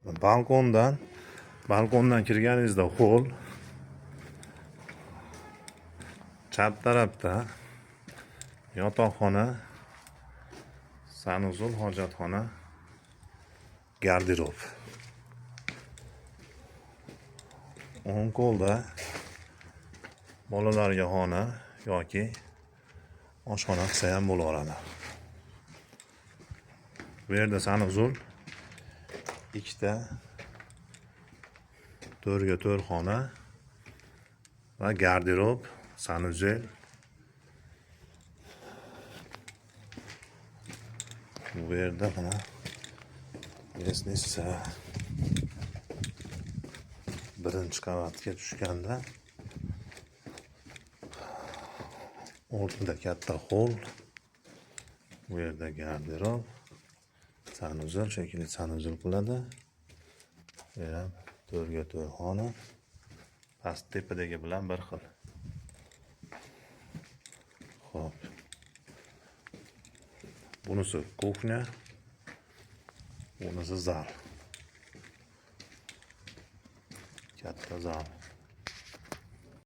balkondan kirganingizda hol, chap tarafda yotoqxona, sanuzul, hojatxona, garderob. O'ng qo'lda bolalarga xona yoki oshxona qilsa ham bo'laveradi. Bu yerda sanuzul, ikkita 4x4 xona va garderob, sanuzel. Bu yerda mana lestnitsa birinchi qavatga tushganda o'rtada katta hol, bu yerda garderob, sanuzel, shekilli sanuzel qiladi. Bu ham 4x4 xona, past tepadagi bilan bir xil. Xo'p. Bunisi kuxnya, bunisi zal. Katta zal.